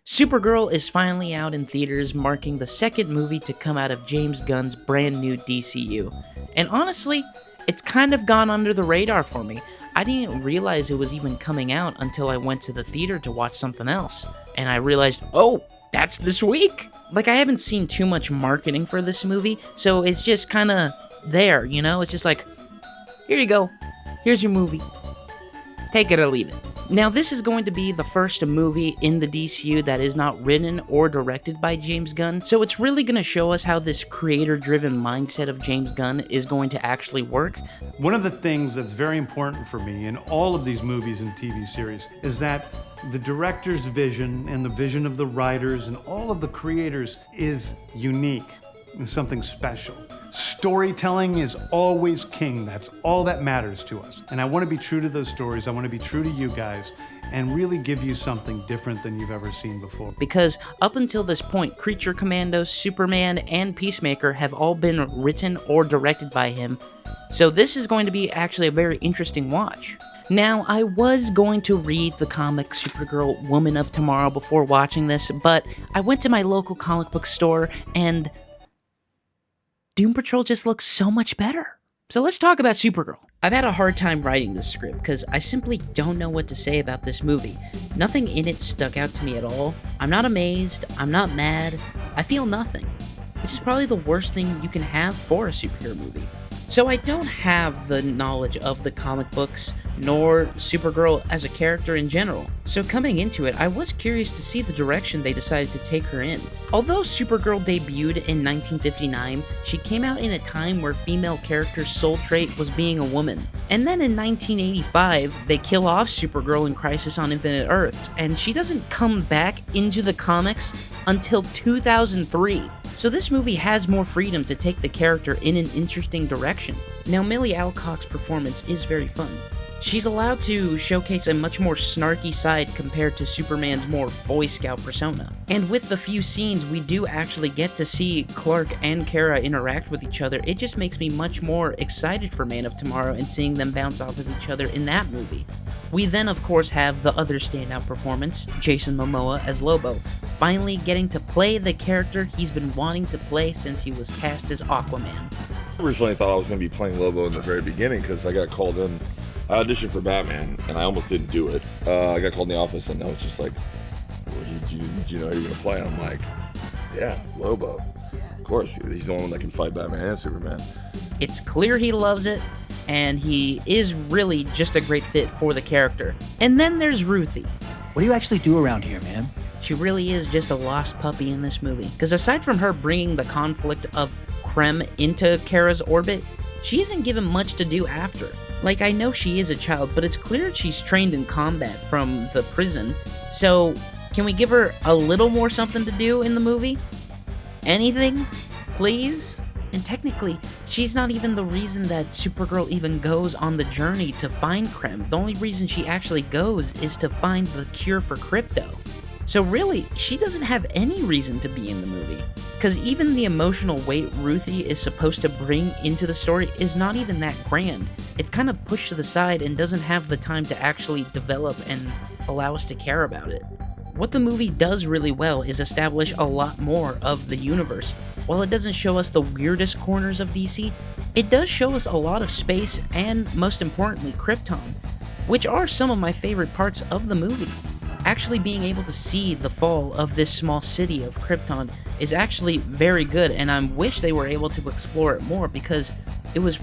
Supergirl is finally out in theaters, marking the second movie to come out of James Gunn's brand new DCU. And honestly, it's kind of gone under the radar for me. I didn't realize it was even coming out until I went to the theater to watch something else. And I realized, oh, that's this week? Like, I haven't seen too much marketing for this movie, so it's just kind of there, you know? It's just like, here you go. Here's your movie. Take it or leave it. Now, this is going to be the first movie in the DCU that is not written or directed by James Gunn, so it's really going to show us how this creator-driven mindset of James Gunn is going to actually work. One of the things that's very important for me in all of these movies and TV series is that the director's vision and the vision of the writers and all of the creators is unique and something special. Storytelling is always king. That's all that matters to us. And I want to be true to those stories. I want to be true to you guys and really give you something different than you've ever seen before. Because up until this point, Creature Commandos, Superman, and Peacemaker have all been written or directed by him. So this is going to be actually a very interesting watch. Now, I was going to read the comic Supergirl Woman of Tomorrow before watching this, but I went to my local comic book store and Doom Patrol just looks so much better. So let's talk about Supergirl. I've had a hard time writing this script because I simply don't know what to say about this movie. Nothing in it stuck out to me at all. I'm not amazed, I'm not mad, I feel nothing, which is probably the worst thing you can have for a superhero movie. So I don't have the knowledge of the comic books, nor Supergirl as a character in general. So coming into it, I was curious to see the direction they decided to take her in. Although Supergirl debuted in 1959, she came out in a time where female characters' sole trait was being a woman. And then in 1985, they kill off Supergirl in Crisis on Infinite Earths, and she doesn't come back into the comics until 2003. So this movie has more freedom to take the character in an interesting direction. Now, Millie Alcock's performance is very fun. She's allowed to showcase a much more snarky side compared to Superman's more Boy Scout persona. And with the few scenes we do actually get to see Clark and Kara interact with each other, it just makes me much more excited for Man of Tomorrow and seeing them bounce off of each other in that movie. We then, of course, have the other standout performance, Jason Momoa as Lobo, finally getting to play the character he's been wanting to play since he was cast as Aquaman. I originally thought I was going to be playing Lobo in the very beginning because I got called in. I auditioned for Batman, and I almost didn't do it. I got called in the office, and I was just like, well, do you know who you're going to play? And I'm like, yeah, Lobo. Of course, he's the only one that can fight Batman and Superman. It's clear he loves it, and he is really just a great fit for the character. And then there's Ruthie. What do you actually do around here, man? She really is just a lost puppy in this movie. Because aside from her bringing the conflict of Krem into Kara's orbit, she isn't given much to do after. Like, I know she is a child, but it's clear she's trained in combat from the prison. So, can we give her a little more something to do in the movie? Anything? Please? And technically, she's not even the reason that Supergirl even goes on the journey to find Krem. The only reason she actually goes is to find the cure for crypto. So really, she doesn't have any reason to be in the movie. Because even the emotional weight Ruthie is supposed to bring into the story is not even that grand. It's kind of pushed to the side and doesn't have the time to actually develop and allow us to care about it. What the movie does really well is establish a lot more of the universe. While it doesn't show us the weirdest corners of DC, it does show us a lot of space and, most importantly, Krypton, which are some of my favorite parts of the movie. Actually being able to see the fall of this small city of Krypton is actually very good, and I wish they were able to explore it more because it was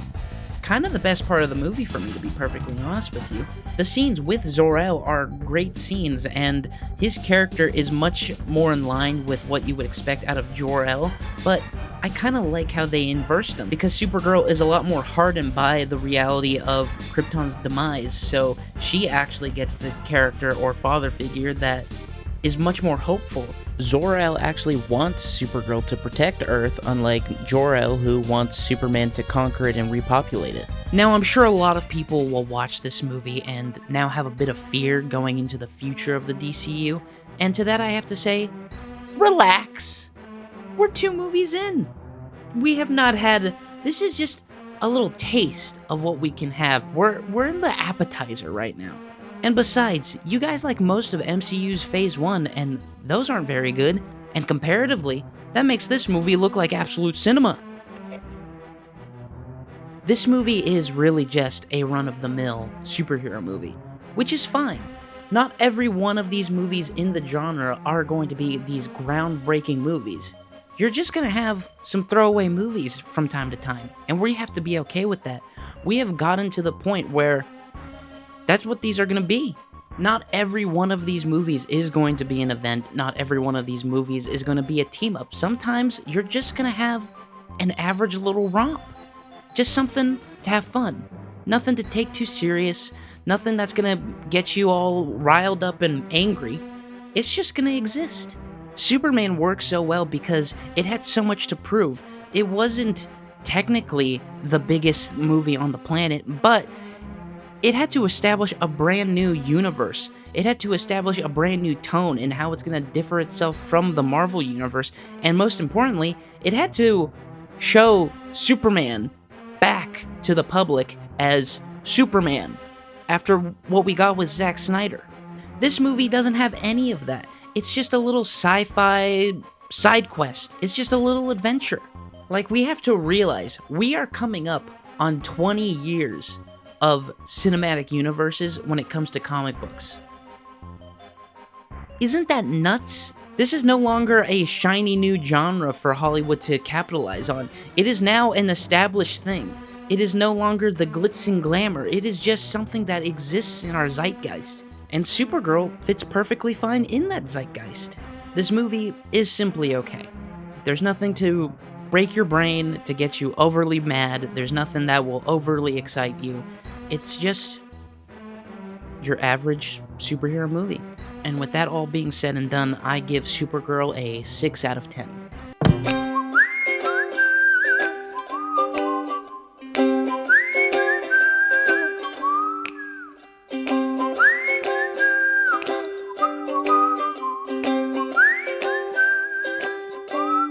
kind of the best part of the movie for me, to be perfectly honest with you. The scenes with Zor-El are great scenes, and his character is much more in line with what you would expect out of Jor-El, but I kind of like how they inversed them, because Supergirl is a lot more hardened by the reality of Krypton's demise, so she actually gets the character or father figure that is much more hopeful. Zor-El actually wants Supergirl to protect Earth, unlike Jor-El, who wants Superman to conquer it and repopulate it. Now, I'm sure a lot of people will watch this movie and now have a bit of fear going into the future of the DCU, and to that I have to say, relax. We're 2 movies in. We have not had... This is just a little taste of what we can have. We're in the appetizer right now. And besides, you guys like most of MCU's Phase 1, and those aren't very good, and comparatively, that makes this movie look like absolute cinema. This movie is really just a run-of-the-mill superhero movie, which is fine. Not every one of these movies in the genre are going to be these groundbreaking movies. You're just gonna have some throwaway movies from time to time, and we have to be okay with that. We have gotten to the point where that's what these are gonna be. Not every one of these movies is going to be an event. Not every one of these movies is gonna be a team-up. Sometimes you're just gonna have an average little romp. Just something to have fun. Nothing to take too serious. Nothing that's gonna get you all riled up and angry. It's just gonna exist. Superman worked so well because it had so much to prove. It wasn't technically the biggest movie on the planet, but it had to establish a brand new universe. It had to establish a brand new tone in how it's gonna differ itself from the Marvel universe. And most importantly, it had to show Superman back to the public as Superman after what we got with Zack Snyder. This movie doesn't have any of that. It's just a little sci-fi side quest. It's just a little adventure. Like, we have to realize we are coming up on 20 years of cinematic universes when it comes to comic books. Isn't that nuts? This is no longer a shiny new genre for Hollywood to capitalize on. It is now an established thing. It is no longer the glitz and glamour. It is just something that exists in our zeitgeist. And Supergirl fits perfectly fine in that zeitgeist. This movie is simply okay. There's nothing to break your brain, to get you overly mad. There's nothing that will overly excite you. It's just your average superhero movie. And with that all being said and done, I give Supergirl a 6 out of 10.